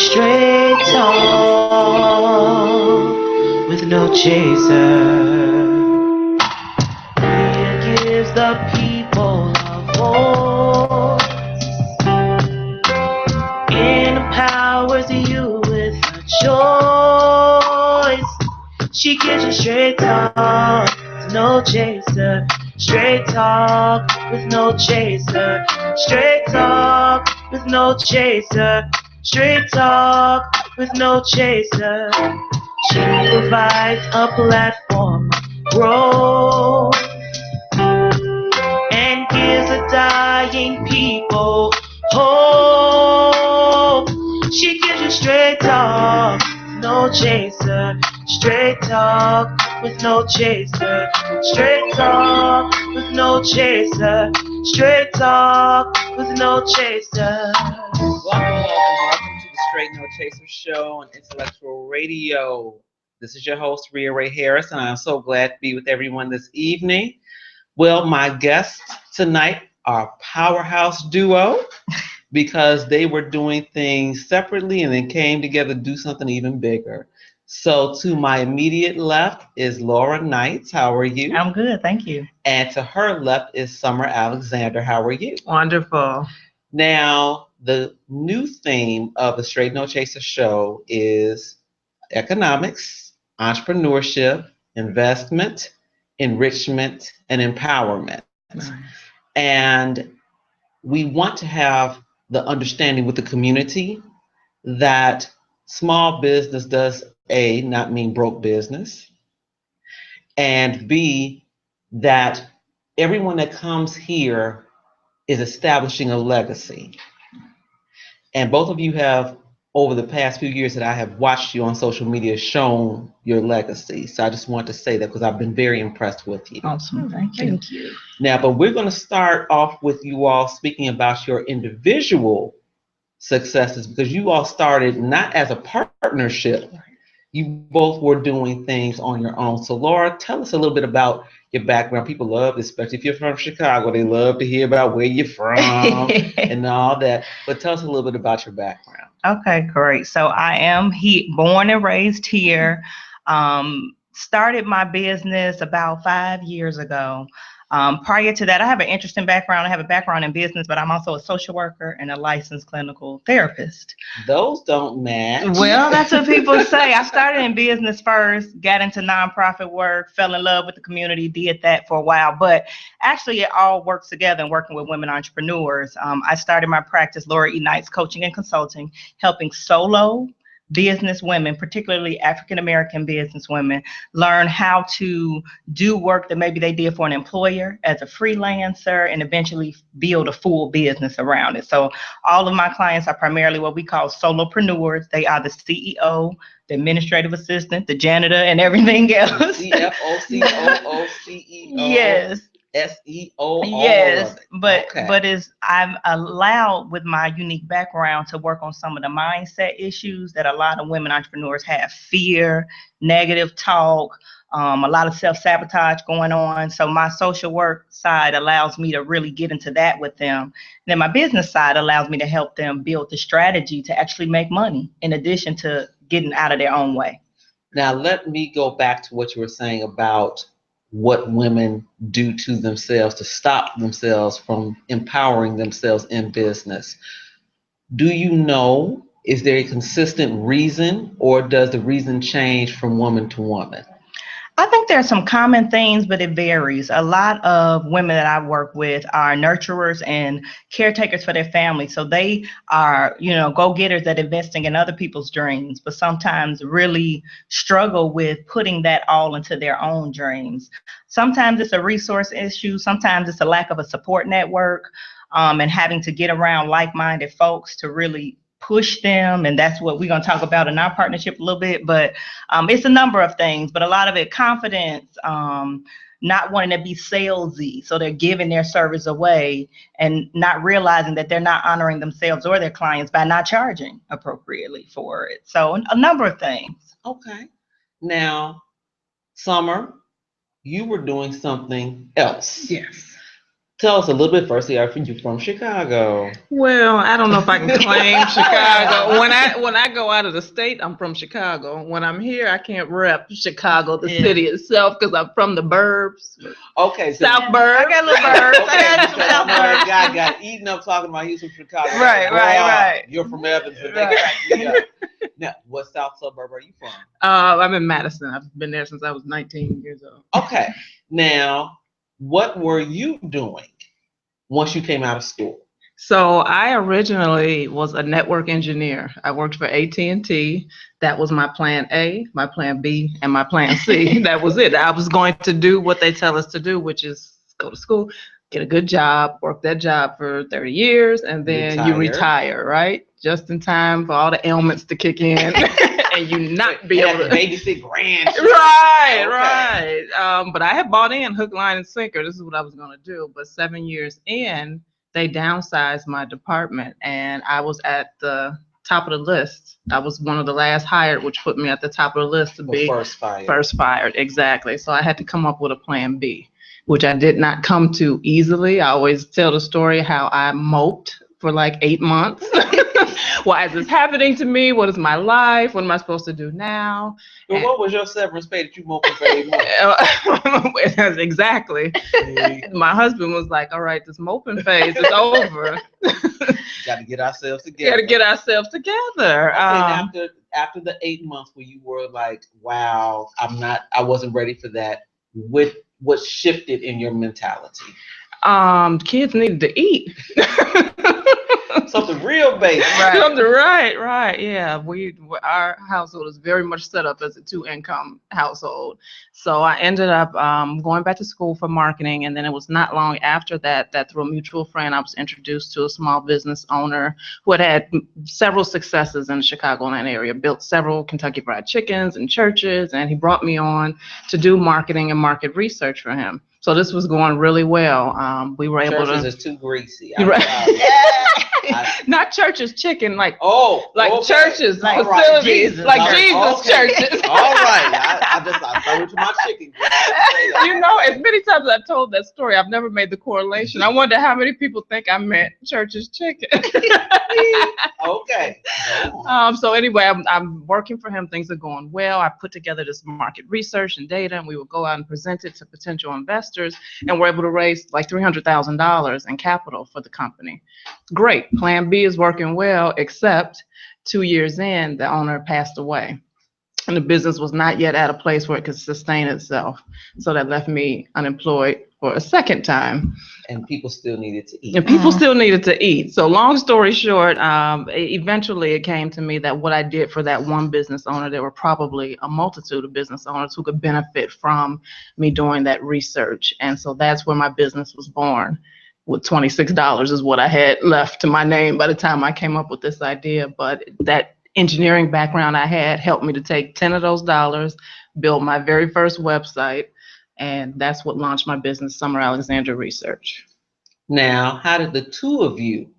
straight talk with no chaser. It gives the people a voice, empowers you with a choice. She gives you straight talk, no chaser. Straight talk with no chaser. Straight talk with no chaser. Straight talk with no chaser. She provides a platform of growth and gives the dying people hope. She gives you straight talk, no chaser. Straight talk with no chaser. Straight talk with no chaser. Straight talk with no chaser. Welcome to the Straight No Chaser Show on Intellectual Radio. This is your host, Rhea Ray Harris, and I'm so glad to be with everyone this evening. Well, my guests tonight are a powerhouse duo because they were doing things separately and then came together to do something even bigger. So to my immediate left is Laura Knights. How are you? I'm good, thank you. And to her left is Summer Alexander. How are you? Wonderful. Now, the new theme of the Straight No Chaser show is economics, entrepreneurship, investment, enrichment, and empowerment. Nice. And we want to have the understanding with the community that small business does A, not mean broke business, and B, that everyone that comes here is establishing a legacy. And both of you have, over the past few years that I have watched you on social media, shown your legacy. So I just want to say that because I've been very impressed with you. Awesome, thank you. Thank you. Now, but we're going to start off with you all speaking about your individual successes because you all started not as a partnership. You both were doing things on your own. So Laura, tell us a little bit about your background. People love, especially if you're from Chicago, they love to hear about where you're from and all that. But tell us a little bit about your background. Okay, great. So I am born and raised here. Started my business about 5 years ago. Prior to that, I have an interesting background. I have a background in business, but I'm also a social worker and a licensed clinical therapist. Those don't match. Well, that's what people say. I started in business first, got into nonprofit work, fell in love with the community, did that for a while. But actually, it all works together in working with women entrepreneurs. I started my practice, Laura E. Knights Coaching and Consulting, helping solo business women, particularly African-American business women, learn how to do work that maybe they did for an employer as a freelancer and eventually build a full business around it. So all of my clients are primarily what we call solopreneurs. They are the CEO, the administrative assistant, the janitor, and everything else. CFO, Yes. SEO. Yes, but Okay. I've allowed with my unique background to work on some of the mindset issues that a lot of women entrepreneurs have: fear, negative talk, a lot of self-sabotage going on. So my social work side allows me to really get into that with them. And then my business side allows me to help them build the strategy to actually make money in addition to getting out of their own way. Now let me go back to what you were saying about what women do to themselves to stop themselves from empowering themselves in business. Do you know, is there a consistent reason or does the reason change from woman to woman? I think there are some common themes, but it varies. A lot of women that I work with are nurturers and caretakers for their family. So they are, go-getters that investing in other people's dreams, but sometimes really struggle with putting that all into their own dreams. Sometimes it's a resource issue. Sometimes it's a lack of a support network, and having to get around like-minded folks to really push them, and that's what we're going to talk about in our partnership a little bit. But it's a number of things, but a lot of it confidence, not wanting to be salesy, so they're giving their service away and not realizing that they're not honoring themselves or their clients by not charging appropriately for it. So a number of things. Okay. Now, Summer, you were doing something else. Yes. Tell us a little bit first. Are you from Chicago? Well, I don't know if I can claim Chicago. When I go out of the state, I'm from Chicago. When I'm here, I can't rep Chicago, the city itself, because I'm from the burbs. Okay, so South burbs. I got little birds. okay, I got because some I know South that birds. guy got eaten up talking about he was from Chicago. Right. You're from Evanston. They Right. cracked me up. Now, what South suburb are you from? I'm in Madison. I've been there since I was 19 years old. Okay. Now, what were you doing once you came out of school? So I originally was a network engineer. I worked for AT&T. That was my plan A, my plan B, and my plan C. That was it. I was going to do what they tell us to do, which is go to school, get a good job, work that job for 30 years, and then you retire, right? Just in time for all the ailments to kick in and you not be able to babysit grandchildren. Right. But I had bought in hook, line, and sinker. This is what I was going to do. But 7 years in, they downsized my department, and I was at the top of the list. I was one of the last hired, which put me at the top of the list to be first fired. First fired, exactly. So I had to come up with a plan B, which I did not come to easily. I always tell the story how I moped for like 8 months. Why is this happening to me? What is my life? What am I supposed to do now? Well, what was your severance pay that you moping for 8 months? Exactly. My husband was like, all right, this moping phase is over. Got to get ourselves together. Got to get ourselves together. Okay, after the 8 months where you were like, wow, I wasn't ready for that. What shifted in your mentality? Kids needed to eat. Something real basic. Right. Yeah, our household is very much set up as a 2-income household. So I ended up going back to school for marketing, and then it was not long after that through a mutual friend I was introduced to a small business owner who had several successes in the Chicagoland area, built several Kentucky Fried Chickens and churches, and he brought me on to do marketing and market research for him. So this was going really well. We were able to. Churches is too greasy. Not churches, chicken, like okay. churches, like facilities, Jesus. like Jesus churches. All right, I throw it to my chicken. You know, as many times as I've told that story, I've never made the correlation. I wonder how many people think I meant churches chicken. Okay. So anyway, I'm working for him. Things are going well. I put together this market research and data, and we would go out and present it to potential investors, and we're able to raise like $300,000 in capital for the company. Great. Plan B is working well, except 2 years in, the owner passed away. And the business was not yet at a place where it could sustain itself. So that left me unemployed for a second time. And people still needed to eat. And people still needed to eat. So long story short, eventually it came to me that what I did for that one business owner, there were probably a multitude of business owners who could benefit from me doing that research. And so that's where my business was born. With $26 is what I had left to my name by the time I came up with this idea. But that engineering background I had helped me to take 10 of those dollars, build my very first website, and that's what launched my business, Summer Alexandra Research. Now, how did the two of you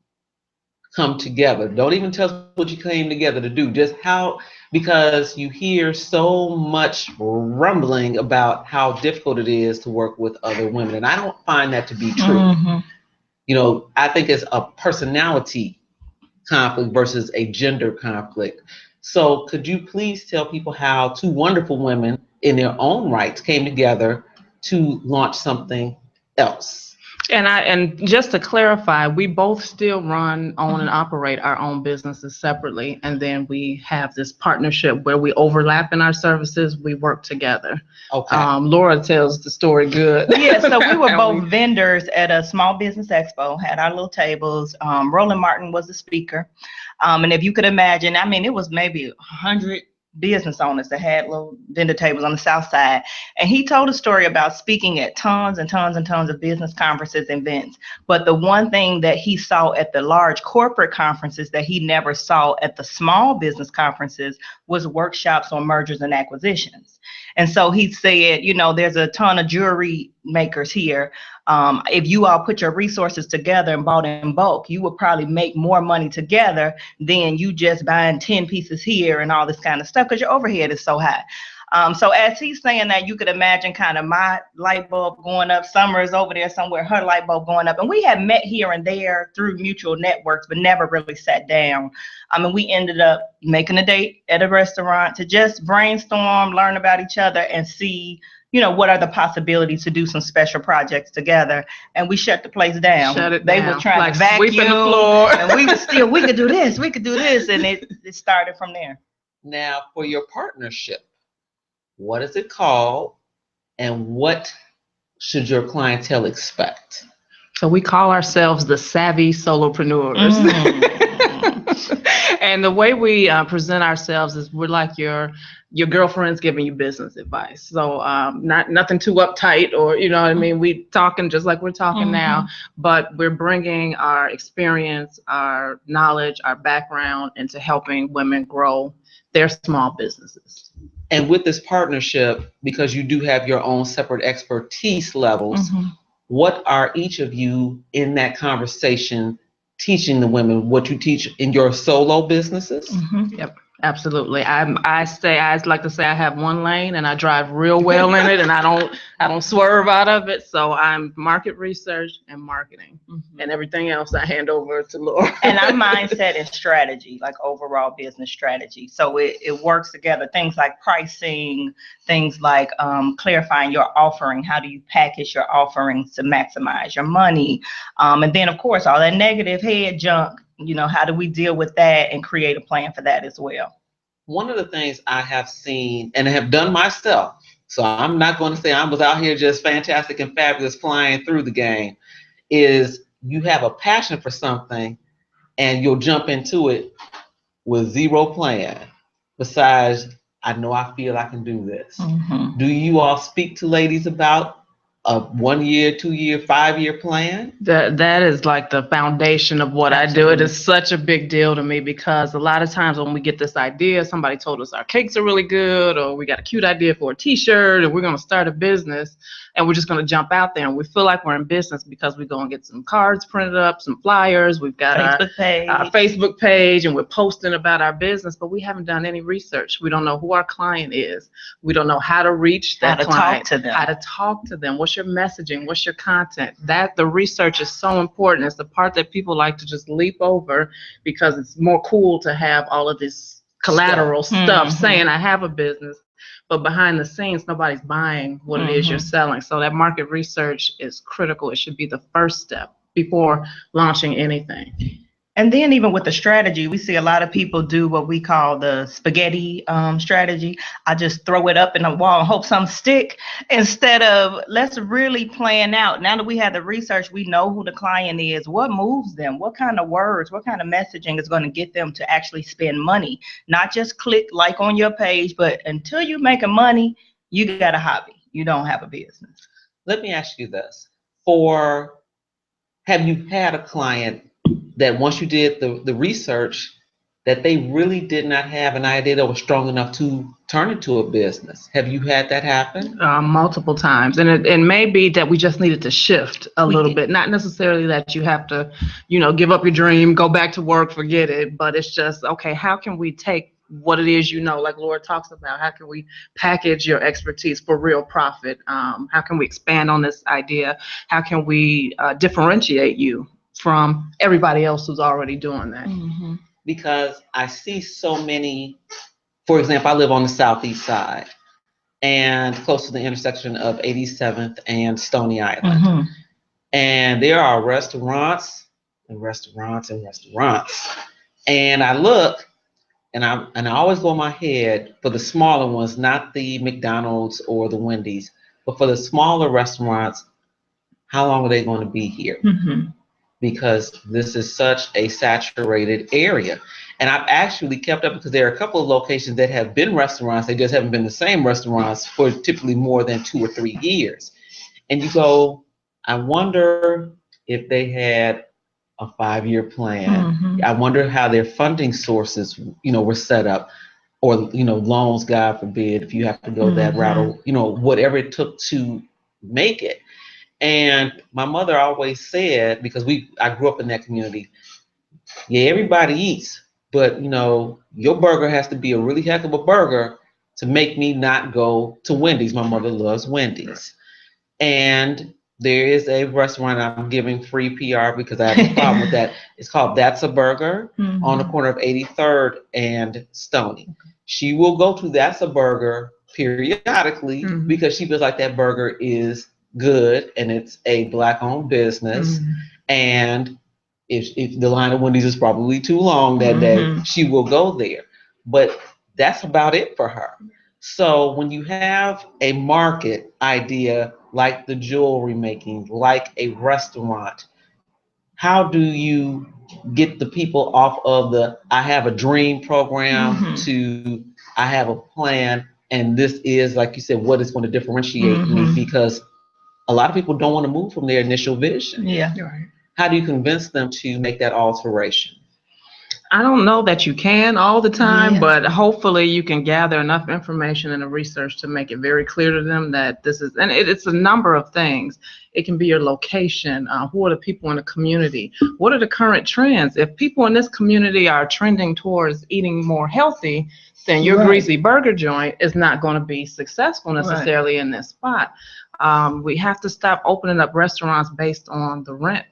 come together? Don't even tell us what you came together to do, just how, because you hear so much rumbling about how difficult it is to work with other women, and I don't find that to be true. Mm-hmm. You know, I think it's a personality conflict versus a gender conflict. So could you please tell people how two wonderful women in their own rights came together to launch something else? And just to clarify, we both still own and operate our own businesses separately, and then we have this partnership where we overlap in our services. We work together. Okay. Laura tells the story good. Yeah, so we were both vendors at a small business expo, had our little tables. Roland Martin was the speaker. And if you could imagine, I mean, it was maybe 100 business owners that had little vendor tables on the south side, and he told a story about speaking at tons and tons and tons of business conferences and events, but the one thing that he saw at the large corporate conferences that he never saw at the small business conferences was workshops on mergers and acquisitions. And so he said, you know, there's a ton of jewelry makers here. If you all put your resources together and bought in bulk, you would probably make more money together than you just buying 10 pieces here and all this kind of stuff, because your overhead is so high. So as he's saying that, you could imagine kind of my light bulb going up. Summer is over there somewhere, her light bulb going up. And we had met here and there through mutual networks, but never really sat down. And we ended up making a date at a restaurant to just brainstorm, learn about each other, and see, what are the possibilities to do some special projects together. And we shut the place down. They were trying like to vacuum sweeping the floor. and we could do this, and it started from there. Now, for your partnership, what is it called, and what should your clientele expect? So we call ourselves the Savvy Solopreneurs. And the way we present ourselves is we're like your girlfriend's giving you business advice. So nothing too uptight, or what I mean, we talking just like we're talking now, but we're bringing our experience, our knowledge, our background into helping women grow their small businesses. And with this partnership, because you do have your own separate expertise levels, what are each of you in that conversation teaching the women, what you teach in your solo businesses? Yep, absolutely. I like to say I have one lane and I drive real well in it, and I don't swerve out of it. So I'm market research and marketing, and everything else I hand over to Laura. And our mindset and strategy, like overall business strategy. So it works together. Things like pricing, things like clarifying your offering. How do you package your offerings to maximize your money? And then, of course, all that negative head junk, how do we deal with that and create a plan for that as well? One of the things I have seen and have done myself, so I'm not going to say I was out here just fantastic and fabulous flying through the game, is you have a passion for something and you'll jump into it with zero plan besides, I know I feel I can do this. Do you all speak to ladies about a 1 year, 2 year, 5 year plan? That is like the foundation of what I do. It is such a big deal to me, because a lot of times when we get this idea, somebody told us our cakes are really good, or we got a cute idea for a t-shirt, and we're going to start a business, and we're just going to jump out there, and we feel like we're in business because we go and get some cards printed up, some flyers, we've got our Facebook page, and we're posting about our business, but we haven't done any research. We don't know who our client is. We don't know how to reach that client, how to talk to them. What's your messaging? What's your content? That the research is so important. It's the part that people like to just leap over because it's more cool to have all of this collateral stuff saying I have a business, but behind the scenes nobody's buying what it is you're selling. So that market research is critical. It should be the first step before launching anything. And then even with the strategy, we see a lot of people do what we call the spaghetti strategy. I just throw it up in the wall and hope some stick, instead of let's really plan out. Now that we have the research, we know who the client is, what moves them, what kind of words, what kind of messaging is going to get them to actually spend money, not just click like on your page, but until you're making money, you got a hobby. You don't have a business. Let me ask you this. Have you had a client that once you did the research, that they really did not have an idea that was strong enough to turn into a business? Have you had that happen? Multiple times. And it may be that we just needed to shift a little bit. Not necessarily that you have to, give up your dream, go back to work, forget it. But it's just, okay, how can we take what it is, like Laura talks about, how can we package your expertise for real profit? How can we expand on this idea? How can we differentiate you from everybody else who's already doing that? Because I see so many, for example, I live on the southeast side and close to the intersection of 87th and Stony Island. And there are restaurants and restaurants and restaurants. And I look, and I always go in my head for the smaller ones, not the McDonald's or the Wendy's, but for the smaller restaurants, how long are they going to be here? Because this is such a saturated area. And I've actually kept up, because there are a couple of locations that have been restaurants. They just haven't been the same restaurants for typically more than 2 or 3 years. And you go, I wonder if they had a 5-year plan. I wonder how their funding sources, were set up, or, loans, God forbid, if you have to go that route, or, whatever it took to make it. And my mother always said, because I grew up in that community, everybody eats, but your burger has to be a really heck of a burger to make me not go to Wendy's. My mother loves Wendy's. And there is a restaurant I'm giving free PR because I have a problem with that. It's called That's a Burger on the corner of 83rd and Stony. She will go to That's a Burger periodically because she feels like that burger is good and it's a Black-owned business. And if the line of Wendy's is probably too long that day, she will go there. But that's about it for her. So when you have a market idea like the jewelry making, like a restaurant, how do you get the people off of the I have a dream program to I have a plan, and this is, like you said, what is going to differentiate me? Because a lot of people don't want to move from their initial vision. Yeah. Right. How do you convince them to make that alteration? I don't know that you can all the time, but hopefully you can gather enough information and research to make it very clear to them that this is, and it's a number of things. It can be your location, who are the people in the community, what are the current trends? If people in this community are trending towards eating more healthy, then your greasy burger joint is not going to be successful necessarily in this spot. We have to stop opening up restaurants based on the rent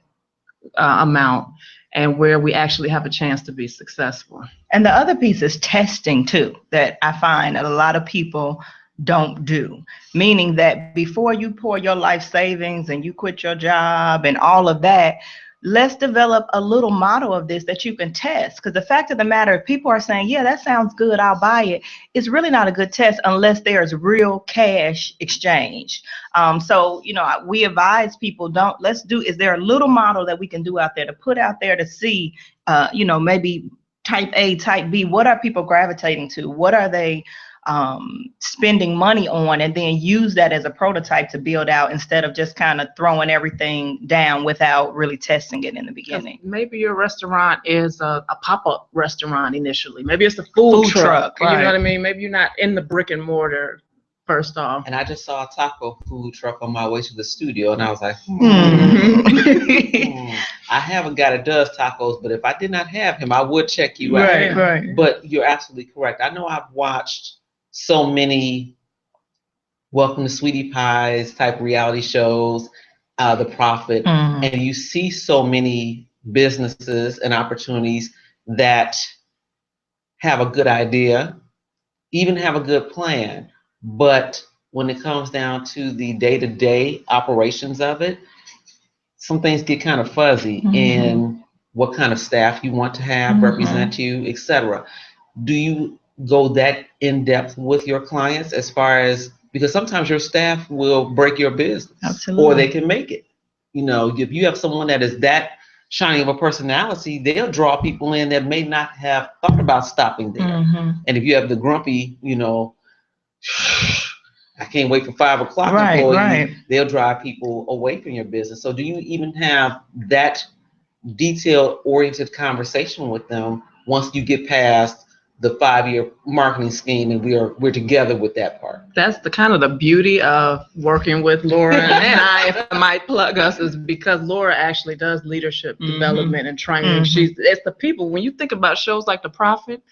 amount and where we actually have a chance to be successful. And the other piece is testing too, that I find that a lot of people don't do, meaning that before you pour your life savings and you quit your job and all of that, let's develop a little model of this that you can test. Because the fact of the matter, if people are saying, yeah, that sounds good, I'll buy it, it's really not a good test unless there's real cash exchange. So, you know, we advise people, is there a little model that we can do out there to put out there to see, you know, maybe type A, type B, what are people gravitating to? What are they spending money on, and then use that as a prototype to build out instead of just kind of throwing everything down without really testing it in the beginning. Maybe your restaurant is a pop-up restaurant initially. Maybe it's a food truck. You know what I mean? Maybe you're not in the brick and mortar first off. And I just saw a taco food truck on my way to the studio, and I was like, I haven't got a does tacos, but if I did not have him, I would check you out. Right. But you're absolutely correct. I know I've watched so many Welcome to Sweetie Pies type reality shows, The Prophet, and you see so many businesses and opportunities that have a good idea, even have a good plan, but when it comes down to the day-to-day operations of it, some things get kind of fuzzy in what kind of staff you want to have represent you, etc. Do you go that in depth with your clients as far as, because sometimes your staff will break your business or they can make it. You know, if you have someone that is that shining of a personality, they'll draw people in that may not have thought about stopping there. And if you have the grumpy, you know, I can't wait for 5 o'clock employee, they'll drive people away from your business. So do you even have that detailed oriented conversation with them once you get past the 5-year marketing scheme and we're together with that part? That's the kind of the beauty of working with Laura and I, if I might plug us, is because Laura actually does leadership development and training. It's the people. When you think about shows like The Prophet,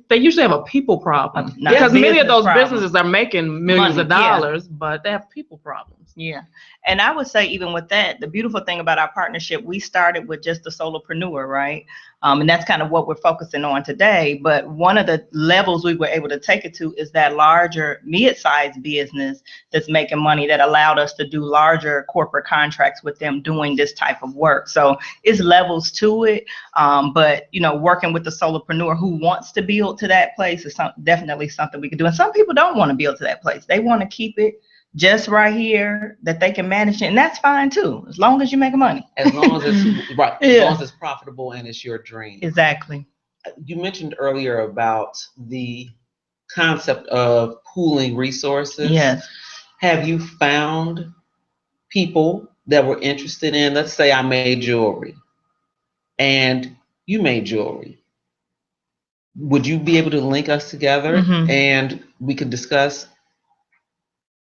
they usually have a people problem because many of those businesses are making millions of dollars, but they have people problems. Yeah. And I would say even with that, the beautiful thing about our partnership, we started with just the solopreneur, right? And that's kind of what we're focusing on today. But one of the levels we were able to take it to is that larger mid-sized business that's making money that allowed us to do larger corporate contracts with them doing this type of work. So it's levels to it. But, you know, working with the solopreneur who wants to build to that place is definitely something we can do. And some people don't want to build to that place. They want to keep it just right here that they can manage it, and that's fine too, as long as you're making money. As long as it's right, as long as it's profitable and it's your dream. Exactly. You mentioned earlier about the concept of pooling resources. Yes. Have you found people that were interested in, let's say I made jewelry and you made jewelry? Would you be able to link us together and we could discuss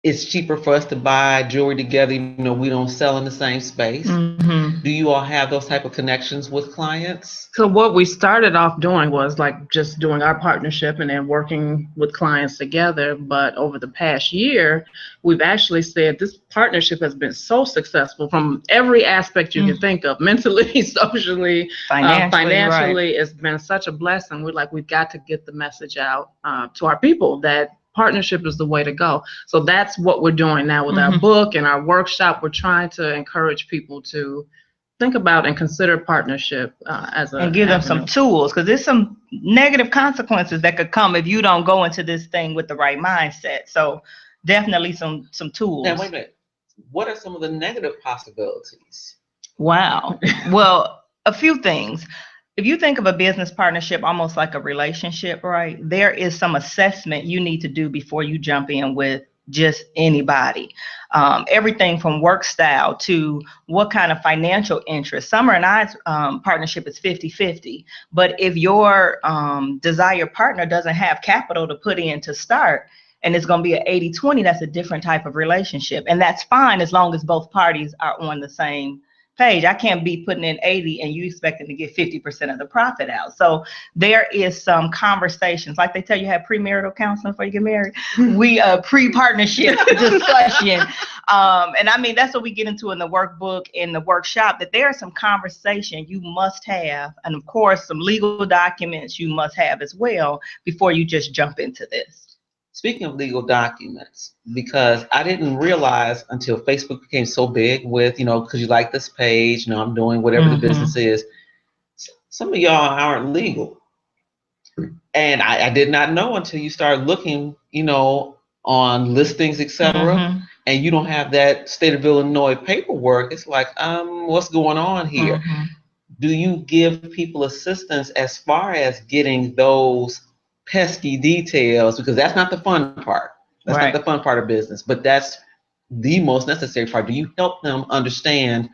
it's cheaper for us to buy jewelry together, even though we don't sell in the same space. Mm-hmm. Do you all have those type of connections with clients? So what we started off doing was like just doing our partnership and then working with clients together. But over the past year, we've actually said this partnership has been so successful from every aspect you can think of, mentally, socially, financially. It's been such a blessing. We've got to get the message out to our people that partnership is the way to go. So that's what we're doing now with our book and our workshop. We're trying to encourage people to think about and consider partnership and give them some tools, because there's some negative consequences that could come if you don't go into this thing with the right mindset. So definitely some tools. Now, wait a minute. What are some of the negative possibilities? Wow. Well, a few things. If you think of a business partnership almost like a relationship, right? There is some assessment you need to do before you jump in with just anybody. Everything from work style to what kind of financial interest. Summer and I's partnership is 50-50. But if your desired partner doesn't have capital to put in to start, and it's going to be an 80-20, that's a different type of relationship. And that's fine as long as both parties are on the same page. I can't be putting in 80 and you expecting to get 50% of the profit out. So there is some conversations, like they tell you have premarital counseling before you get married. We pre-partnership discussion. And I mean, that's what we get into in the workbook, in the workshop, that there are some conversation you must have. And of course, some legal documents you must have as well before you just jump into this. Speaking of legal documents, because I didn't realize until Facebook became so big with, because you like this page, I'm doing whatever the business is. Some of y'all aren't legal. And I did not know until you start looking, on listings, etc. And you don't have that state of Illinois paperwork. It's like, what's going on here? Do you give people assistance as far as getting those pesky details? Because that's not the fun part. That's not the fun part of business, but that's the most necessary part. Do you help them understand,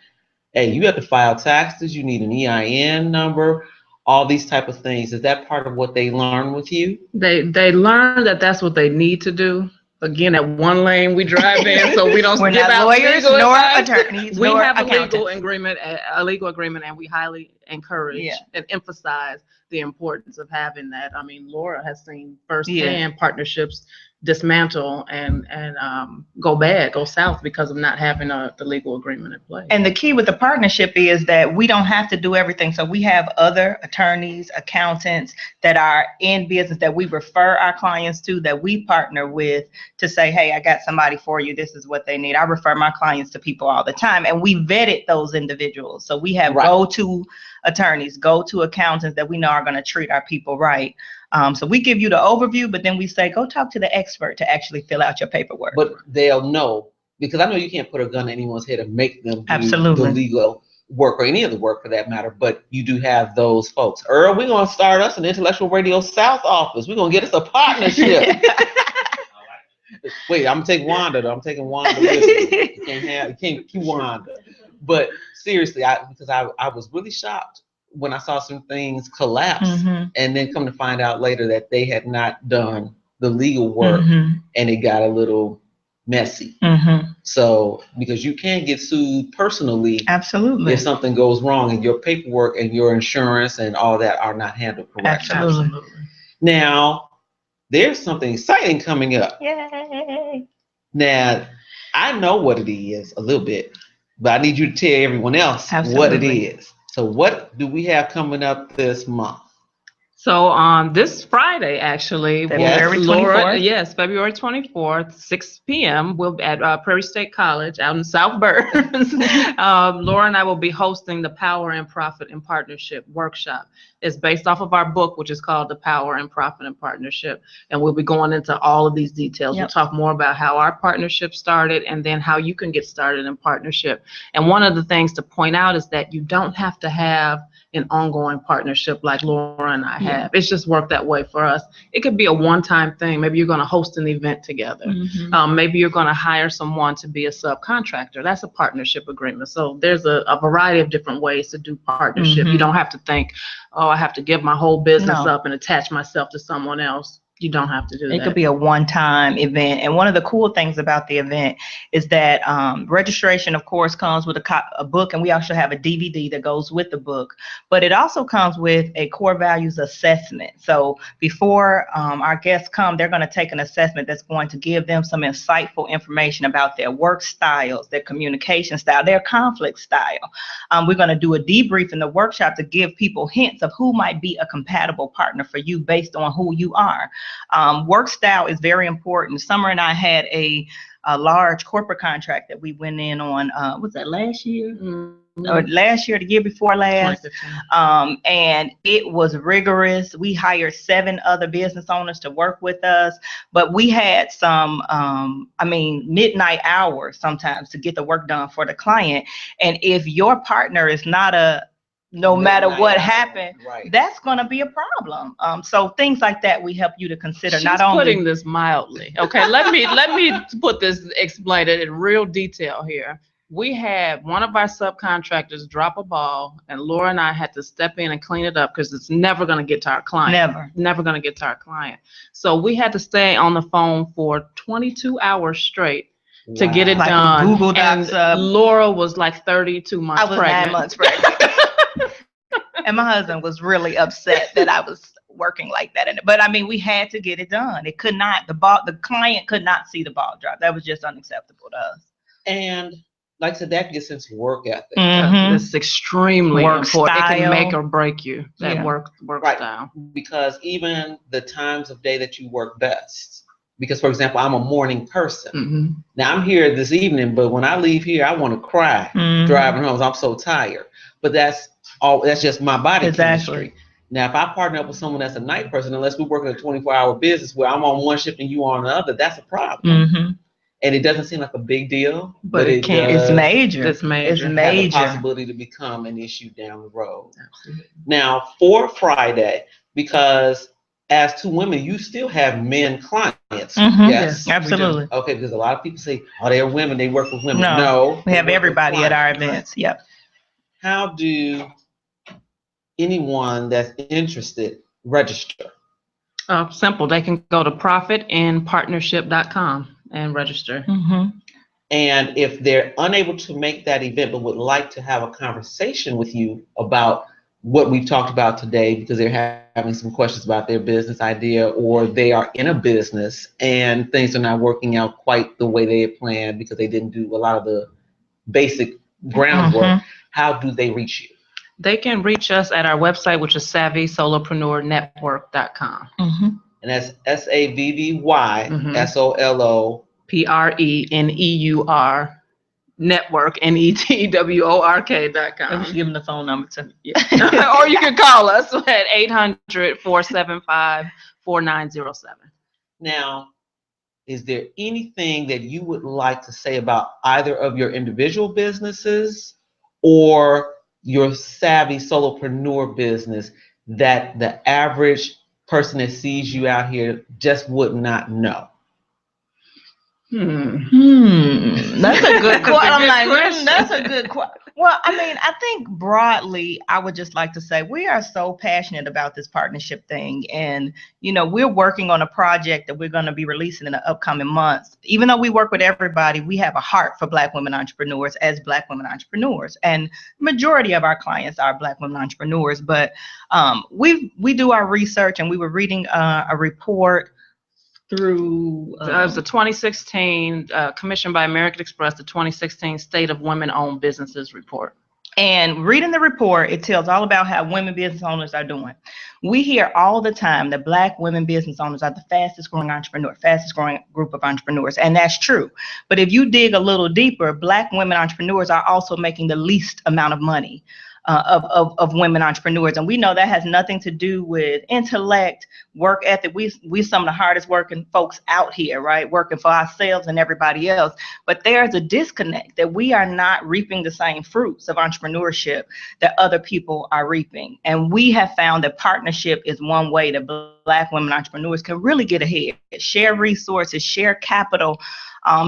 hey, you have to file taxes, you need an EIN number, all these type of things? Is that part of what they learn with you? They learn that that's what they need to do. Again, at one lane we drive in, so we don't We're give not out lawyers legal nor advice. attorneys. We nor have accountants. a legal agreement, and we highly encourage and emphasize the importance of having that. I mean, Laura has seen firsthand partnerships dismantle and go south because of not having the legal agreement in place. And the key with the partnership is that we don't have to do everything. So we have other attorneys, accountants that are in business that we refer our clients to, that we partner with to say, hey, I got somebody for you. This is what they need. I refer my clients to people all the time, and we vetted those individuals. So we have go-to attorneys, go-to accountants that we know are going to treat our people right. So we give you the overview, but then we say, go talk to the expert to actually fill out your paperwork. But they'll know, because I know you can't put a gun to anyone's head and make them do the legal work, or any of the work for that matter, but you do have those folks. Earl, we're going to start us an Intellectual Radio South office. We're going to get us a partnership. Wait, I'm going to take Wanda, though. I'm taking Wanda with me. You can't keep Wanda. But seriously, because I was really shocked when I saw some things collapse, and then come to find out later that they had not done the legal work, and it got a little messy. So, because you can get sued personally, absolutely, if something goes wrong and your paperwork and your insurance and all that are not handled correctly. Absolutely. Now, there's something exciting coming up. Yay! Now, I know what it is a little bit, but I need you to tell everyone else what it is. So what do we have coming up this month? So on this Friday, actually, February 24th. February 24th, 6 p.m. We'll be at Prairie State College out in South Burns. Laura and I will be hosting the Power and Profit and Partnership workshop. It's based off of our book, which is called The Power and Profit and Partnership. And we'll be going into all of these details. We'll talk more about how our partnership started and then how you can get started in partnership. And one of the things to point out is that you don't have to have an ongoing partnership like Laura and I have. It's just worked that way for us. It could be a one-time thing. Maybe you're going to host an event together. Maybe you're going to hire someone to be a subcontractor. That's a partnership agreement. So there's a variety of different ways to do partnership. You don't have to think, oh, I have to give my whole business up and attach myself to someone else. You don't have to do that. It could be a one-time event. And one of the cool things about the event is that registration, of course, comes with a book, and we also have a DVD that goes with the book. But it also comes with a core values assessment. So before our guests come, they're going to take an assessment that's going to give them some insightful information about their work styles, their communication style, their conflict style. We're going to do a debrief in the workshop to give people hints of who might be a compatible partner for you based on who you are. Work style is very important. Summer and I had a large corporate contract that we went in on, was that last year? Mm-hmm. Or last year, the year before last. And it was rigorous. We hired 7 other business owners to work with us, but we had some, midnight hours sometimes to get the work done for the client. And if your partner is not no matter what happened, right, that's going to be a problem. So things like that we help you to consider. She's not only putting this mildly. Okay, let me put this, explain it in real detail here. We had one of our subcontractors drop a ball, and Laura and I had to step in and clean it up because it's never going to get to our client. Never going to get to our client. So we had to stay on the phone for 22 hours straight to get it done. Google Docs. And Laura was like 32 months pregnant. I was 9 months pregnant. And my husband was really upset that I was working like that. But I mean, we had to get it done. It could not, the client could not see the ball drop. That was just unacceptable to us. And like I said, that gets into work ethic. Mm-hmm. It's extremely work important. Style. It can make or break you, that work right. style. Because even the times of day that you work best, because for example, I'm a morning person. Mm-hmm. Now I'm here this evening, but when I leave here, I want to cry driving home. I'm so tired. But that's just my body chemistry. Now, if I partner up with someone that's a night person, unless we work in a 24-hour business where I'm on one shift and you on the other, that's a problem. Mm-hmm. And it doesn't seem like a big deal, but it can't. It's major. It's major. Have the possibility to become an issue down the road. Absolutely. Now, for Friday, because as 2 women, you still have men clients. Mm-hmm. Yes, absolutely. Okay, because a lot of people say, "Oh, they're women. They work with women." No, we have everybody at our events. Right. Yep. How do anyone that's interested register? Simple. They can go to profitinpartnership.com and register. Mm-hmm. And if they're unable to make that event but would like to have a conversation with you about what we've talked about today, because they're having some questions about their business idea, or they are in a business and things are not working out quite the way they had planned because they didn't do a lot of the basic groundwork, how do they reach you? They can reach us at our website, which is savvySolopreneurNetwork.com. Mm-hmm. And that's SAVVYSOLOPRENEUR network NETWORK.com. Let's give them the phone number too. Yeah. Or you can call us at 800-475-4907. Now, is there anything that you would like to say about either of your individual businesses or your Savvy Solopreneur business that the average person that sees you out here just would not know? That's a good question. That's a good question. Well, I mean, I think broadly, I would just like to say we are so passionate about this partnership thing. And, we're working on a project that we're going to be releasing in the upcoming months. Even though we work with everybody, we have a heart for Black women entrepreneurs as Black women entrepreneurs. And the majority of our clients are Black women entrepreneurs. But we do our research, and we were reading a report through it was the 2016 commissioned by American Express, the 2016 State of Women-Owned Businesses report. And reading the report, it tells all about how women business owners are doing. We hear all the time that Black women business owners are the fastest growing group of entrepreneurs. And that's true. But if you dig a little deeper, Black women entrepreneurs are also making the least amount of money of women entrepreneurs. And we know that has nothing to do with intellect, work ethic. We some of the hardest working folks out here, right? Working for ourselves and everybody else. But there's a disconnect that we are not reaping the same fruits of entrepreneurship that other people are reaping. And we have found that partnership is one way that Black women entrepreneurs can really get ahead, share resources, share capital,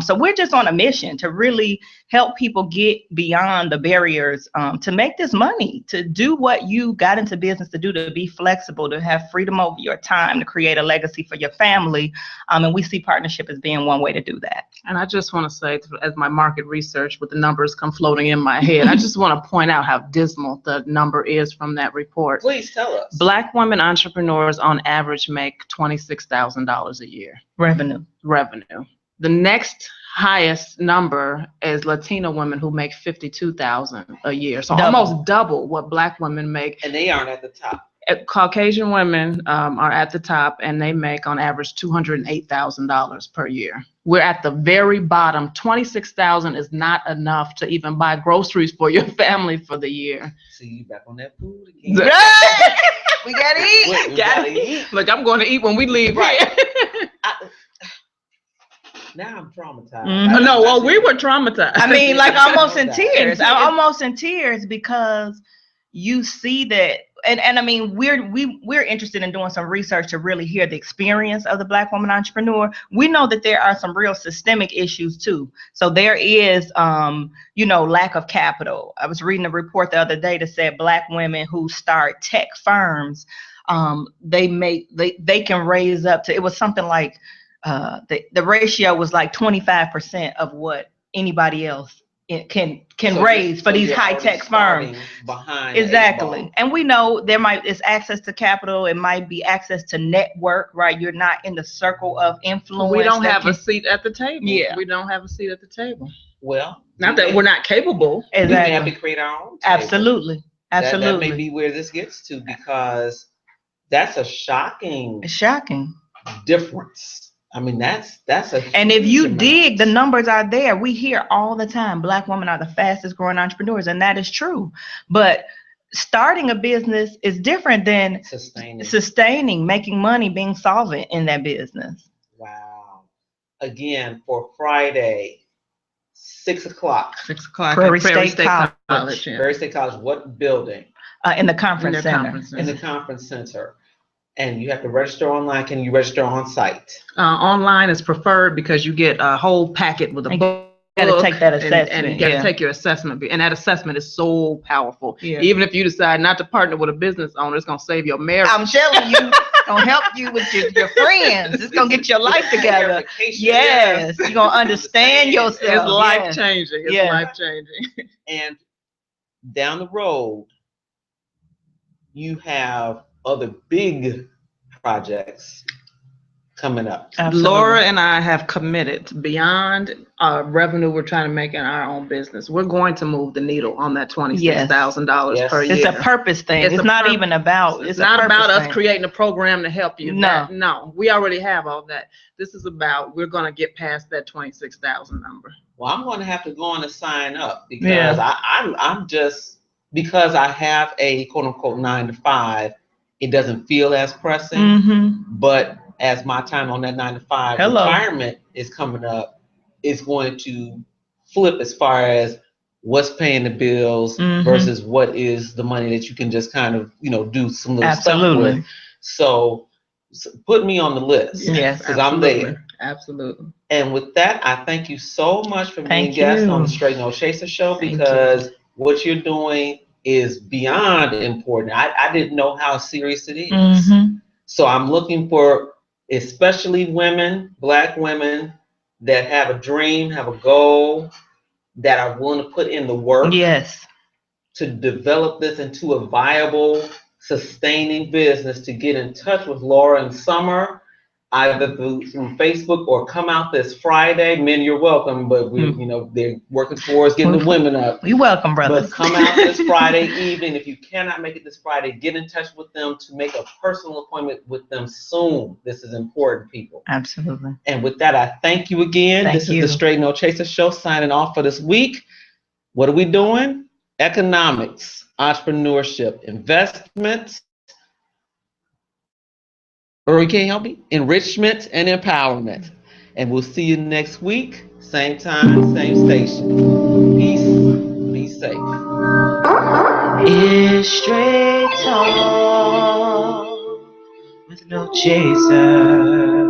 So we're just on a mission to really help people get beyond the barriers, to make this money, to do what you got into business to do, to be flexible, to have freedom over your time, to create a legacy for your family. And we see partnership as being one way to do that. And I just want to say, as my market research with the numbers come floating in my head, I just want to point out how dismal the number is from that report. Please tell us. Black women entrepreneurs on average make $26,000 a year. Revenue. The next highest number is Latina women who make $52,000 a year. So almost double what Black women make. And they aren't at the top. Caucasian women are at the top, and they make on average $208,000 per year. We're at the very bottom. $26,000 is not enough to even buy groceries for your family for the year. See, you back on that food again. We gotta eat. We gotta eat. Look, I'm going to eat when we leave. Right. Now I'm traumatized. No, well, we were traumatized. I mean, like almost in tears. I'm almost in tears because you see that, and I mean, we're interested in doing some research to really hear the experience of the Black woman entrepreneur. We know that there are some real systemic issues too. So there is, lack of capital. I was reading a report the other day that said Black women who start tech firms, they can raise up to, it was something like, the ratio was like 25% of what anybody else can raise for these high tech firms. Exactly. And we know it's access to capital. It might be access to network, right? You're not in the circle of influence. We don't have a seat at the table. Yeah. We don't have a seat at the table. Well, not that we're not capable. We have to create our own table. Absolutely. That may be where this gets to, because that's a shocking difference. I mean, that's and if you dig, the numbers are there. We hear all the time, Black women are the fastest growing entrepreneurs, and that is true. But starting a business is different than sustaining, making money, being solvent in that business. Wow. Again, for Friday, 6 o'clock. 6 o'clock. Prairie State College. Prairie State College. What building? In the conference center. In the conference center. And you have to register online. Can you register on site? Online is preferred because you get a whole packet with a book. You got to take that assessment. And you got to take your assessment. And that assessment is so powerful. Yeah. Even if you decide not to partner with a business owner, it's going to save your marriage. I'm telling you, it's going to help you with your friends. It's going to get your life together. Yes. You're going to understand yourself. It's life-changing. It's life-changing. And down the road, you have other big projects coming up. Absolutely. Laura and I have committed beyond revenue we're trying to make in our own business. We're going to move the needle on that $26,000 per year. It's a purpose thing. It's not even about. It's not about us creating a program to help you. No, we already have all that. This is about we're going to get past that 26,000 number. Well, I'm going to have to go on and sign up because I'm just because I have a quote unquote 9 to 5. It doesn't feel as pressing, but as my time on that 9 to 5 retirement is coming up, it's going to flip as far as what's paying the bills versus what is the money that you can just kind of, do some little stuff with. So put me on the list. Yes, because I'm there. Absolutely. And with that, I thank you so much for being a guest on the Straight No Chaser show, because what you're doing is beyond important. I didn't know how serious it is. So I'm looking for especially women, Black women that have a dream, have a goal, that are willing to put in the work to develop this into a viable, sustaining business, to get in touch with Laura and Summer, either through Facebook or come out this Friday. Men, you're welcome, but we, they're working towards getting the women up. We welcome, brothers. But come out this Friday evening. If you cannot make it this Friday, get in touch with them to make a personal appointment with them soon. This is important, people. Absolutely. And with that, I thank you again. This is the Straight No Chaser show, signing off for this week. What are we doing? Economics, entrepreneurship, investments, or we can't help me, enrichment and empowerment. And we'll see you next week, same time, same station. Peace, be safe. It's straight talk with no chaser.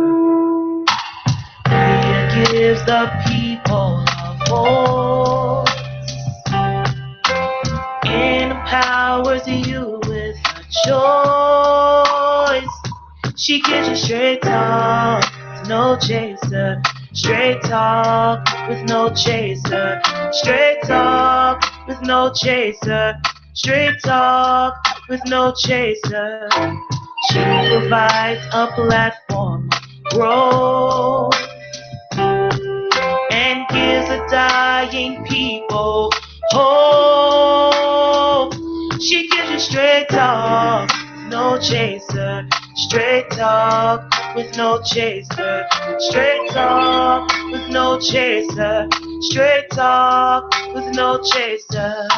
We give gives the people a voice, empowers you with a choice. She gives you straight talk, no chaser. Straight talk with no chaser. Straight talk with no chaser. Straight talk with no chaser. She provides a platform of growth and gives a dying people hope. She gives you straight talk, no chaser. Straight talk with no chaser. Straight talk with no chaser. Straight talk with no chaser.